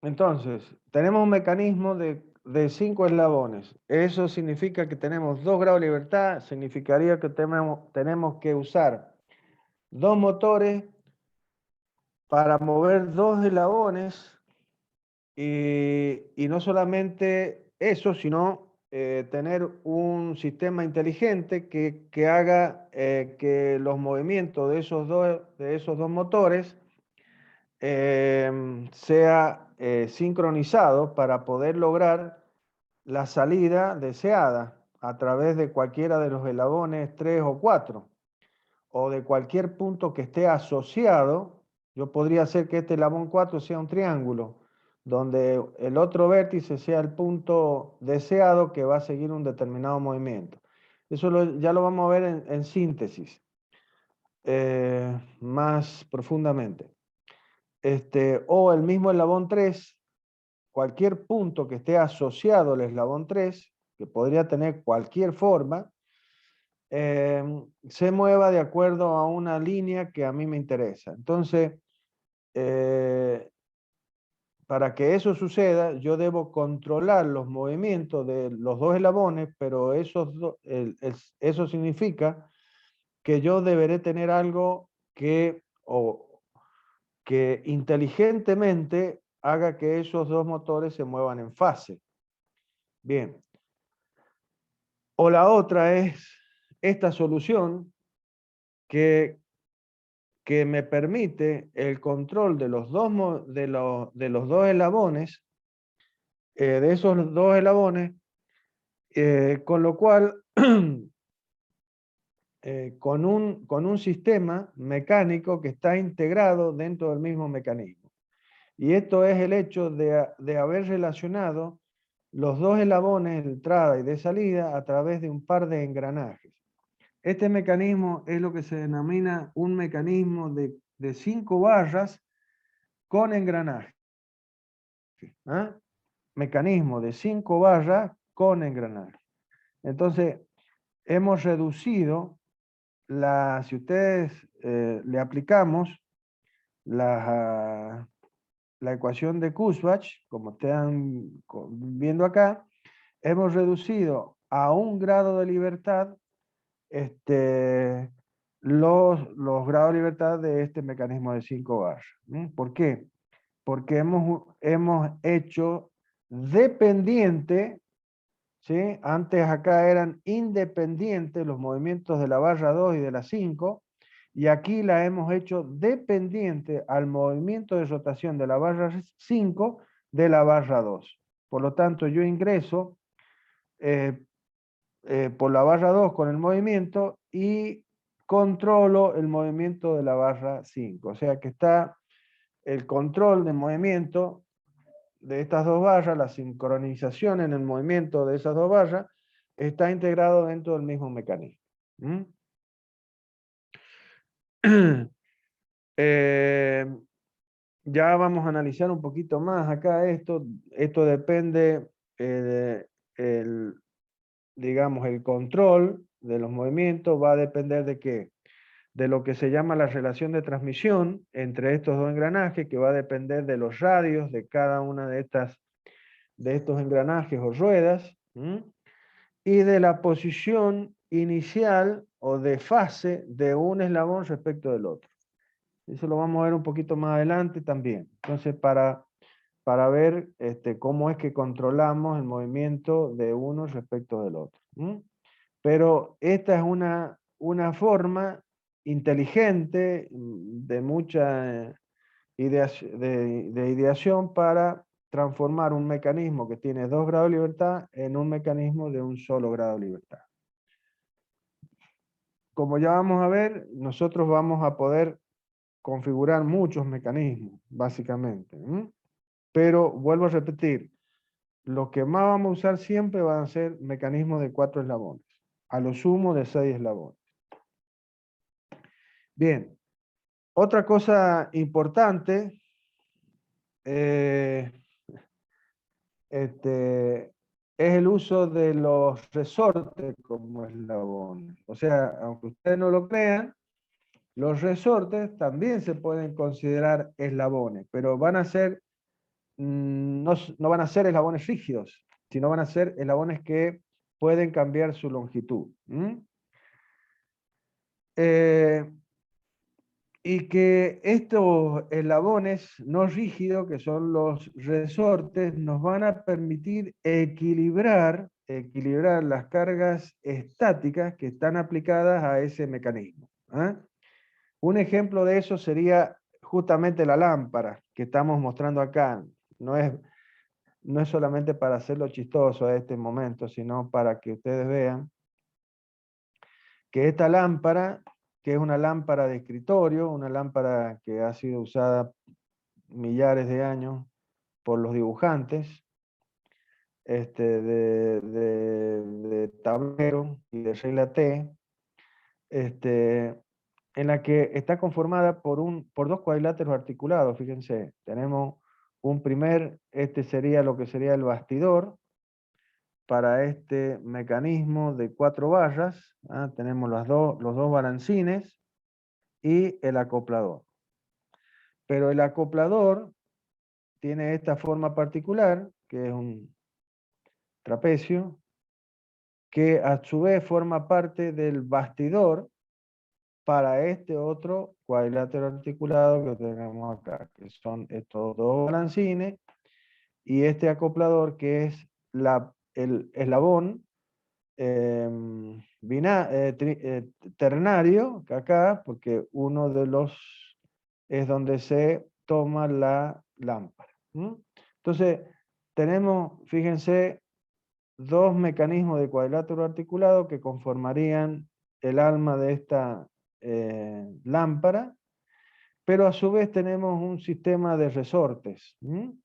Entonces, tenemos un mecanismo de 5 eslabones. Eso significa que tenemos 2 grados de libertad, significaría que tenemos que usar 2 motores para mover 2 eslabones y no solamente eso, sino tener un sistema inteligente que haga que los movimientos de esos dos motores sea sincronizado para poder lograr la salida deseada a través de cualquiera de los eslabones 3 o 4 o de cualquier punto que esté asociado. Yo podría hacer que este eslabón 4 sea un triángulo, donde el otro vértice sea el punto deseado que va a seguir un determinado movimiento. Eso ya lo vamos a ver en síntesis, más profundamente. O el mismo eslabón 3, cualquier punto que esté asociado al eslabón 3, que podría tener cualquier forma, se mueva de acuerdo a una línea que a mí me interesa. Entonces, para que eso suceda, yo debo controlar los movimientos de los dos eslabones, pero eso significa que yo deberé tener algo que inteligentemente haga que esos dos motores se muevan en fase. Bien. O la otra es esta solución que me permite el control de los dos eslabones, de esos dos eslabones, con lo cual, con un sistema mecánico que está integrado dentro del mismo mecanismo. Y esto es el hecho de haber relacionado los dos eslabones de entrada y de salida a través de un par de engranajes. Este mecanismo es lo que se denomina un mecanismo de 5 barras con engranaje. ¿Ah? Mecanismo de 5 barras con engranaje. Entonces, hemos reducido si ustedes le aplicamos la ecuación de Kurzbach, como están viendo acá, hemos reducido a 1 grado de libertad los grados de libertad de este mecanismo de 5 barras. ¿Por qué? Porque hemos hecho dependiente, ¿sí? Antes acá eran independientes los movimientos de la barra 2 y de la 5, y aquí la hemos hecho dependiente al movimiento de rotación de la barra 5 de la barra 2. Por lo tanto, yo ingreso por la barra 2 con el movimiento y controlo el movimiento de la barra 5. O sea que está el control del movimiento de estas dos barras, la sincronización en el movimiento de esas dos barras, está integrado dentro del mismo mecanismo. Ya vamos a analizar un poquito más acá esto. Esto depende, digamos, el control de los movimientos va a depender de qué, de lo que se llama la relación de transmisión entre estos dos engranajes, que va a depender de los radios de cada una de estos engranajes o ruedas, y de la posición inicial o de fase de un eslabón respecto del otro. Eso lo vamos a ver un poquito más adelante también. Entonces, para ver cómo es que controlamos el movimiento de uno respecto del otro. Pero esta es una forma inteligente de mucha de ideación para transformar un mecanismo que tiene 2 grados de libertad en un mecanismo de un solo grado de libertad. Como ya vamos a ver, nosotros vamos a poder configurar muchos mecanismos, básicamente. Pero vuelvo a repetir, lo que más vamos a usar siempre van a ser mecanismos de 4 eslabones, a lo sumo de 6 eslabones. Bien, otra cosa importante es el uso de los resortes como eslabones. O sea, aunque ustedes no lo crean, Los resortes también se pueden considerar eslabones, pero van a ser, no van a ser eslabones rígidos, sino van a ser eslabones que pueden cambiar su longitud. Y que estos eslabones no rígidos, que son los resortes, nos van a permitir equilibrar las cargas estáticas que están aplicadas a ese mecanismo. Un ejemplo de eso sería justamente la lámpara que estamos mostrando acá. No es solamente para hacerlo chistoso a este momento, sino para que ustedes vean que esta lámpara, que es una lámpara de escritorio, una lámpara que ha sido usada millares de años por los dibujantes, de tablero y de regla T, en la que está conformada por dos cuadriláteros articulados. Fíjense, tenemos un primer, sería lo que sería el bastidor para este mecanismo de 4 barras. Tenemos los dos balancines y el acoplador. Pero el acoplador tiene esta forma particular, que es un trapecio, que a su vez forma parte del bastidor para este otro cuadrilátero articulado que tenemos acá, que son estos dos balancines y este acoplador que es el eslabón ternario, que acá, porque uno de los es donde se toma la lámpara. Entonces, tenemos, fíjense, dos mecanismos de cuadrilátero articulado que conformarían el alma de esta lámpara, pero a su vez tenemos un sistema de resortes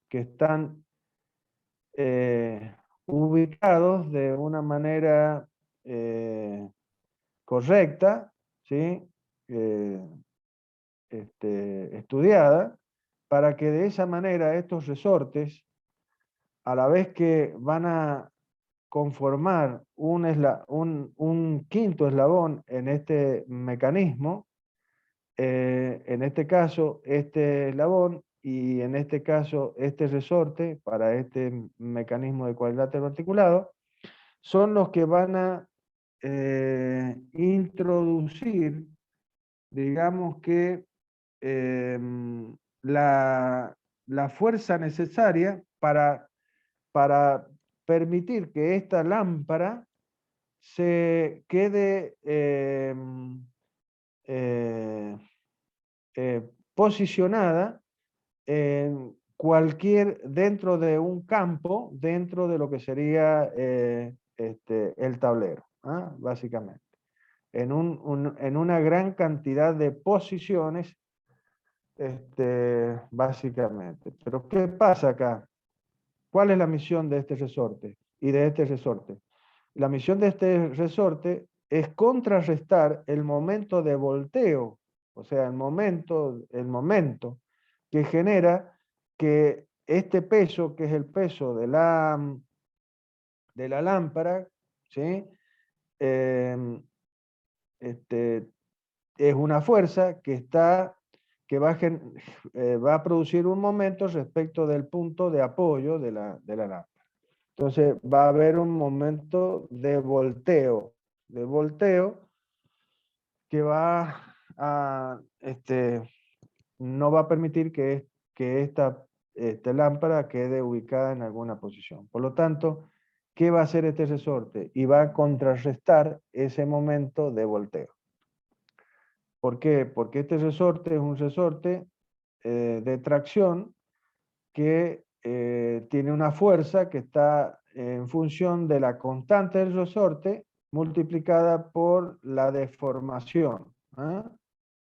que están ubicados de una manera correcta, ¿sí? Estudiada, para que de esa manera estos resortes, a la vez que van a conformar un quinto eslabón en este mecanismo, en este caso este eslabón y en este caso este resorte para este mecanismo de cuadrilátero articulado, son los que van a introducir, digamos que, la fuerza necesaria para permitir que esta lámpara se quede posicionada dentro de un campo, dentro de lo que sería el tablero, básicamente. En una gran cantidad de posiciones, básicamente. Pero ¿qué pasa acá? ¿Cuál es la misión de este resorte y de este resorte? La misión de este resorte es contrarrestar el momento de volteo, o sea, el momento que genera que este peso, que es el peso de la lámpara, ¿sí? Es una fuerza que va a producir un momento respecto del punto de apoyo de la lámpara. Entonces va a haber un momento de volteo que no va a permitir que esta lámpara quede ubicada en alguna posición. Por lo tanto, ¿qué va a hacer este resorte? Y va a contrarrestar ese momento de volteo. ¿Por qué? Porque este resorte es un resorte de tracción que tiene una fuerza que está en función de la constante del resorte multiplicada por la deformación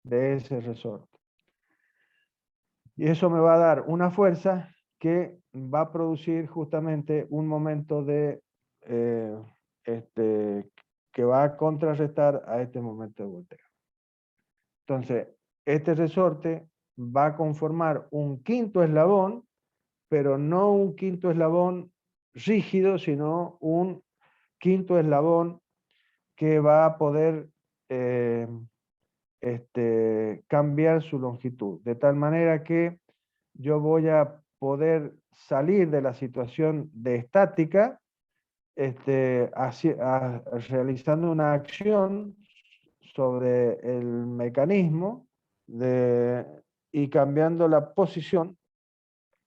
de ese resorte. Y eso me va a dar una fuerza que va a producir justamente un momento que va a contrarrestar a este momento de volteo. Entonces, este resorte va a conformar un quinto eslabón, pero no un quinto eslabón rígido, sino un quinto eslabón que va a poder cambiar su longitud, de tal manera que yo voy a poder salir de la situación de estática, realizando una acción sobre el mecanismo y cambiando la posición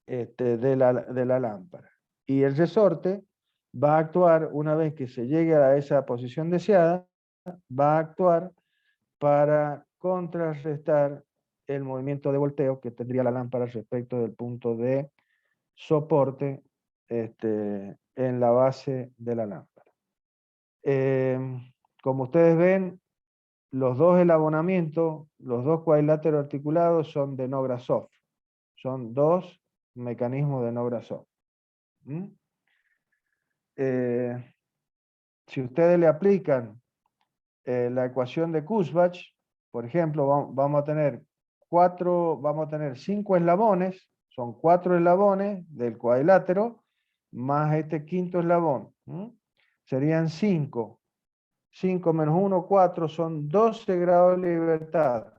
de la lámpara. Y el resorte va a actuar, una vez que se llegue a esa posición deseada, va a actuar para contrarrestar el movimiento de volteo que tendría la lámpara respecto del punto de soporte en la base de la lámpara. Como ustedes ven, los dos elabonamientos, los dos cuadriláteros articulados son de Nograsov. Son dos mecanismos de Nograsov. Si ustedes le aplican la ecuación de Kurzbach, por ejemplo, vamos a tener 5 eslabones, son 4 eslabones del cuadrilátero, más este quinto eslabón. Serían 5. 5 menos 1, 4, son 12 grados de libertad.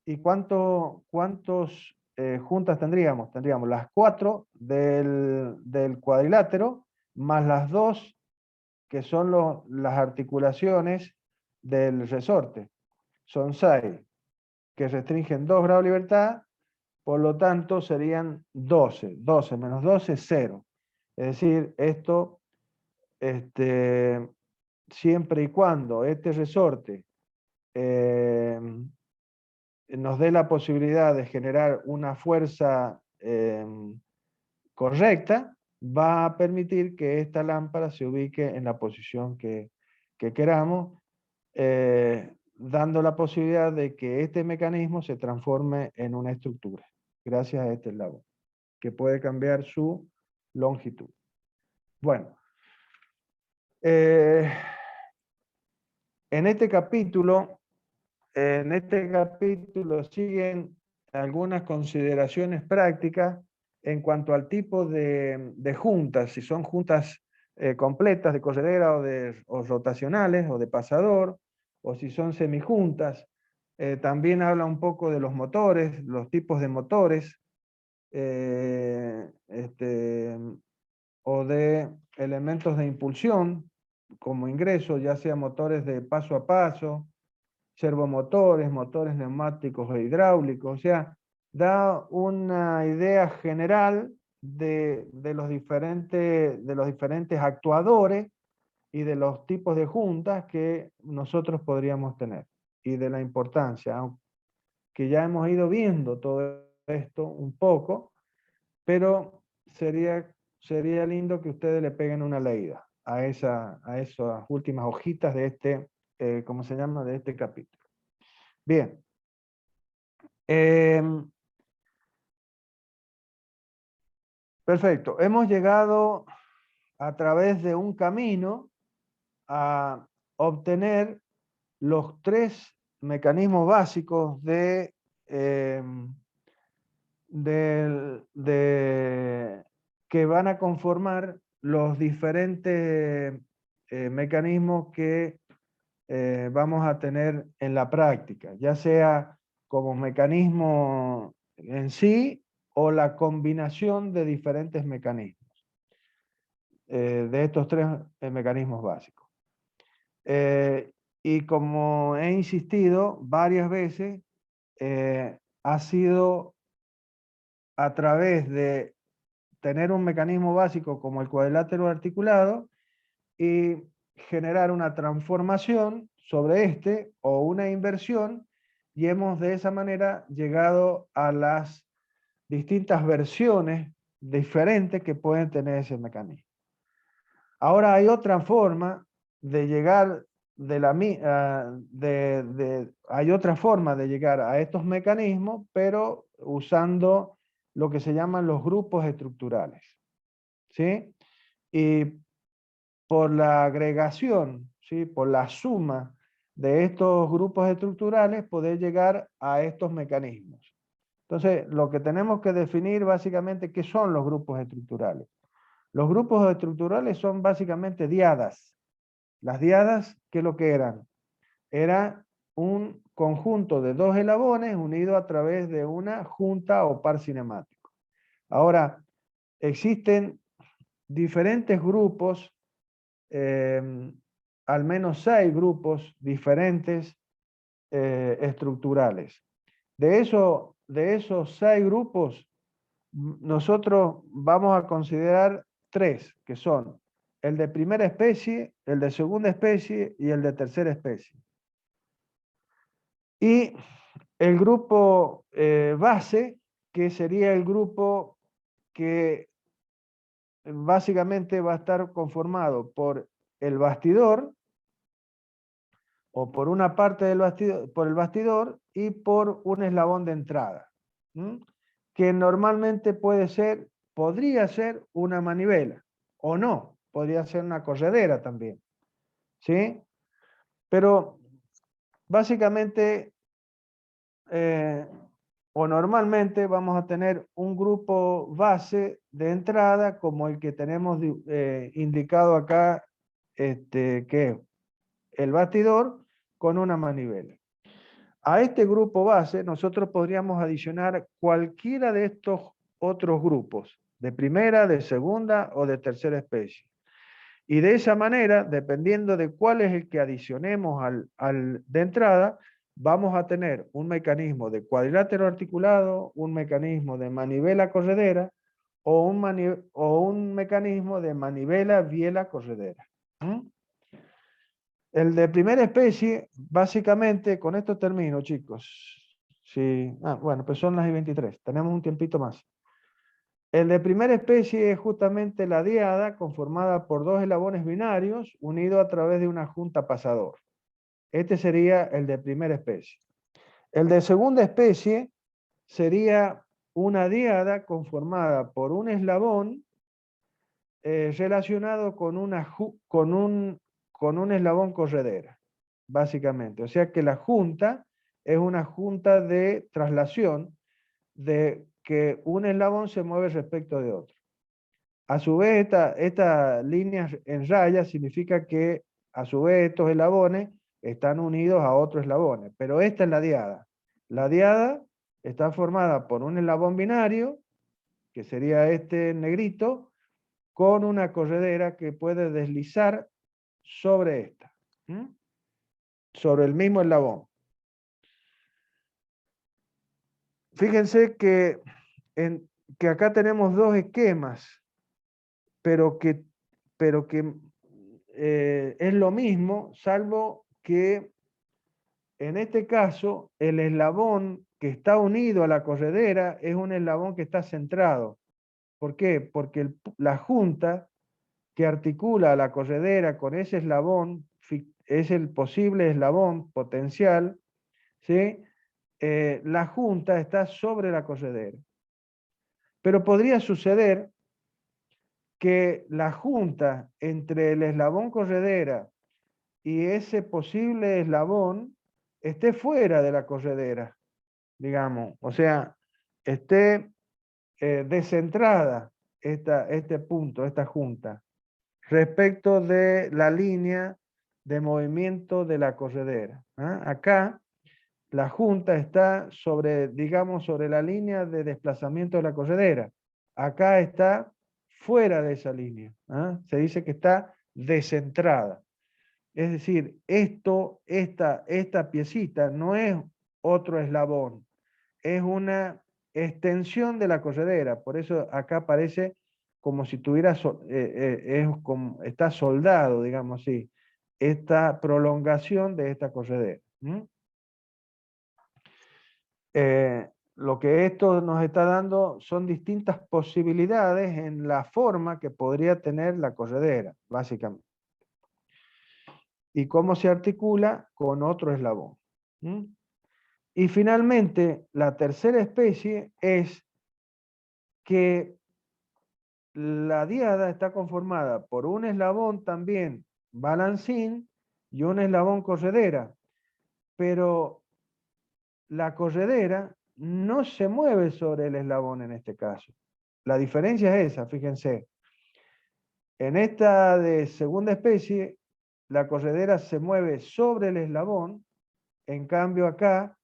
¿Y cuántos juntas tendríamos? Tendríamos las 4 del cuadrilátero, más las 2 que son las articulaciones del resorte. Son 6, que restringen 2 grados de libertad, por lo tanto serían 12. 12 menos 12 es 0. Es decir, esto, siempre y cuando este resorte nos dé la posibilidad de generar una fuerza correcta, va a permitir que esta lámpara se ubique en la posición que queramos, dando la posibilidad de que este mecanismo se transforme en una estructura, gracias a este eslabón, que puede cambiar su longitud. Bueno, en este capítulo siguen algunas consideraciones prácticas en cuanto al tipo de juntas, si son juntas completas de corredera o rotacionales o de pasador, o si son semijuntas. También habla un poco de los motores, los tipos de motores, o de elementos de impulsión como ingreso, ya sea motores de paso a paso, servomotores, motores neumáticos e hidráulicos. O sea, da una idea general de los diferentes actuadores y de los tipos de juntas que nosotros podríamos tener, y de la importancia, aunque ya hemos ido viendo todo esto un poco, pero sería lindo que ustedes le peguen una leída a esas últimas hojitas de ¿cómo se llama?, de este capítulo. Bien. Perfecto. Hemos llegado a través de un camino a obtener los 3 mecanismos básicos que van a conformar los diferentes mecanismos que vamos a tener en la práctica, ya sea como mecanismo en sí o la combinación de diferentes mecanismos, de estos 3 mecanismos básicos. Y como he insistido varias veces, ha sido a través de tener un mecanismo básico como el cuadrilátero articulado y generar una transformación sobre o una inversión, y hemos de esa manera llegado a las distintas versiones diferentes que pueden tener ese mecanismo. Ahora hay otra forma de llegar hay otra forma de llegar a estos mecanismos, pero usando lo que se llaman los grupos estructurales, ¿sí? Y por la agregación, ¿sí?, por la suma de estos grupos estructurales, poder llegar a estos mecanismos. Entonces, lo que tenemos que definir básicamente, ¿qué son los grupos estructurales? Los grupos estructurales son básicamente diadas. Las diadas, ¿qué es lo que eran? Era un conjunto de dos eslabones unido a través de una junta o par cinemático. Ahora, existen diferentes grupos, al menos 6 grupos diferentes estructurales. De esos 6 grupos, nosotros vamos a considerar 3, que son el de primera especie, el de segunda especie y el de tercera especie. Y el grupo base, que sería el grupo que básicamente va a estar conformado por el bastidor, o por una parte del bastidor, por el bastidor y por un eslabón de entrada, que normalmente podría ser una manivela, o no, podría ser una corredera también, ¿sí? Pero básicamente, o normalmente vamos a tener un grupo base de entrada como el que tenemos indicado acá, que es el bastidor con una manivela. A este grupo base nosotros podríamos adicionar cualquiera de estos otros grupos, de primera, de segunda o de tercera especie. Y de esa manera, dependiendo de cuál es el que adicionemos de entrada, vamos a tener un mecanismo de cuadrilátero articulado, un mecanismo de manivela corredera o un mecanismo de manivela biela corredera. El de primera especie, básicamente, con esto termino, chicos. Sí. Bueno, pues son las y 23, tenemos un tiempito más. El de primera especie es justamente la diada conformada por dos eslabones binarios unidos a través de una junta pasador. Este sería el de primera especie. El de segunda especie sería una diada conformada por un eslabón relacionado con un eslabón corredera, básicamente. O sea que la junta es una junta de traslación de que un eslabón se mueve respecto de otro. A su vez, esta línea en raya significa que a su vez estos eslabones están unidos a otros eslabones, pero esta es la diada. La diada está formada por un eslabón binario, que sería este negrito, con una corredera que puede deslizar sobre esta, sobre el mismo eslabón. Fíjense que acá tenemos dos esquemas, pero que es lo mismo, salvo que en este caso el eslabón que está unido a la corredera es un eslabón que está centrado. ¿Por qué? Porque la junta que articula a la corredera con ese eslabón es el posible eslabón potencial, ¿sí? La junta está sobre la corredera. Pero podría suceder que la junta entre el eslabón corredera y ese posible eslabón esté fuera de la corredera, digamos, o sea, esté descentrada este punto, esta junta, respecto de la línea de movimiento de la corredera. Acá la junta está sobre, digamos, sobre la línea de desplazamiento de la corredera. Acá está fuera de esa línea. Se dice que está descentrada. Es decir, esta piecita no es otro eslabón, es una extensión de la corredera. Por eso acá aparece como si tuviera, está soldado, digamos así, esta prolongación de esta corredera. Lo que esto nos está dando son distintas posibilidades en la forma que podría tener la corredera, básicamente. Y cómo se articula con otro eslabón. Y finalmente, la tercera especie es que la diada está conformada por un eslabón también balancín y un eslabón corredera, pero la corredera no se mueve sobre el eslabón en este caso. La diferencia es esa, fíjense. En esta de segunda especie, la corredera se mueve sobre el eslabón. En cambio acá,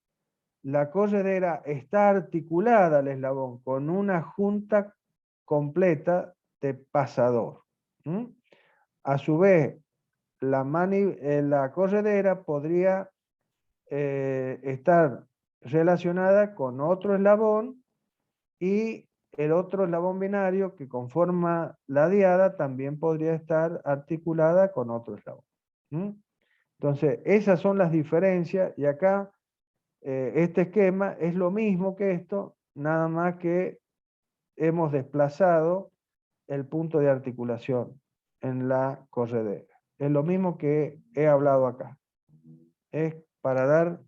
la corredera está articulada al eslabón con una junta completa de pasador. ¿Mm? A su vez, la corredera podría estar relacionada con otro eslabón y el otro eslabón binario que conforma la diada también podría estar articulada con otro eslabón. ¿Mm? Entonces, esas son las diferencias y acá este esquema es lo mismo que esto, nada más que hemos desplazado el punto de articulación en la corredera. Es lo mismo que he hablado acá. Es para dar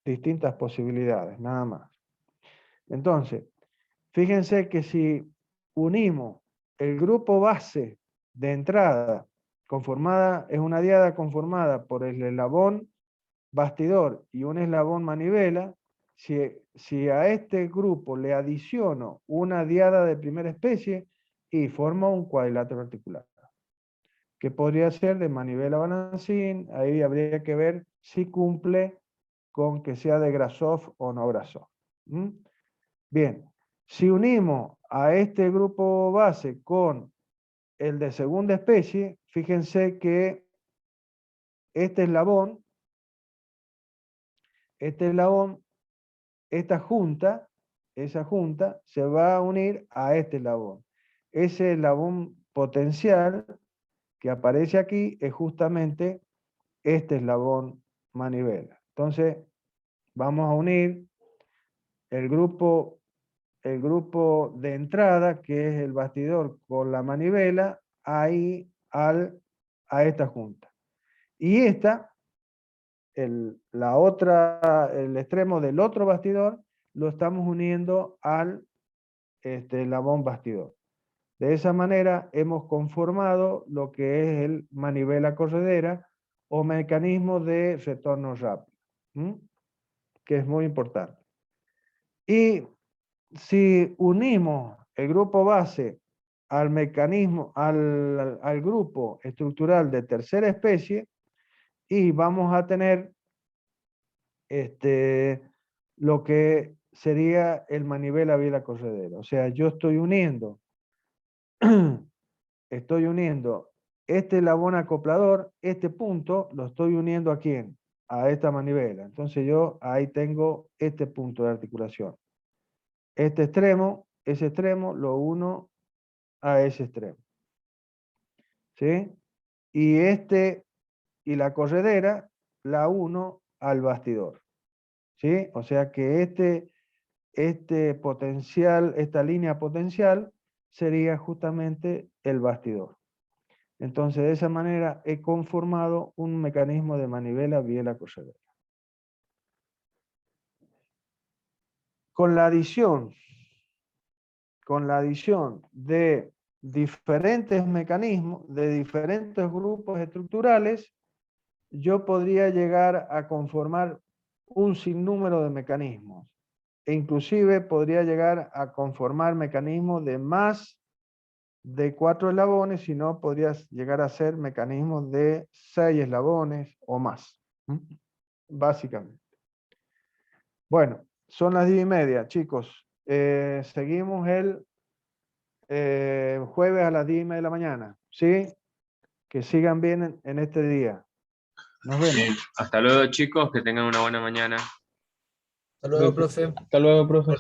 distintas posibilidades, nada más. Entonces, fíjense que si unimos el grupo base de entrada, es una diada conformada por el eslabón bastidor y un eslabón manivela, si a este grupo le adiciono una diada de primera especie y forma un cuadrilátero articular, que podría ser de manivela balancín, ahí habría que ver si cumple con que sea de Grashof o no Grashof. ¿Mm? Bien, si unimos a este grupo base con el de segunda especie, fíjense que este eslabón, esa junta se va a unir a este eslabón. Ese eslabón potencial que aparece aquí es justamente este eslabón manivela. Entonces, vamos a unir el grupo de entrada, que es el bastidor con la manivela, ahí a esta junta. Y el extremo del otro bastidor, lo estamos uniendo al eslabón bastidor. De esa manera hemos conformado lo que es el manivela corredera o mecanismo de retorno rápido, que es muy importante. Y si unimos el grupo base al mecanismo, al grupo estructural de tercera especie, y vamos a tener lo que sería el manivela biela corredera. O sea, yo estoy uniendo este eslabón acoplador, este punto, lo estoy uniendo ¿a quién? A esta manivela. Entonces yo ahí tengo este punto de articulación. Ese extremo, lo uno a ese extremo. ¿Sí? Y la corredera la uno al bastidor. ¿Sí? O sea que este potencial, esta línea potencial sería justamente el bastidor. Entonces, de esa manera he conformado un mecanismo de manivela biela corredera. Con la adición de diferentes mecanismos, de diferentes grupos estructurales, yo podría llegar a conformar un sinnúmero de mecanismos. E inclusive podría llegar a conformar mecanismos de más de 4 eslabones, si no podrías llegar a ser mecanismos de 6 eslabones o más. Básicamente. Bueno, son las 10:30, chicos. Seguimos el jueves a las 10:30 de la mañana. ¿Sí? Que sigan bien en este día. Nos vemos. Sí. Hasta luego, chicos, que tengan una buena mañana. Hasta luego, profe. Hasta luego, profe.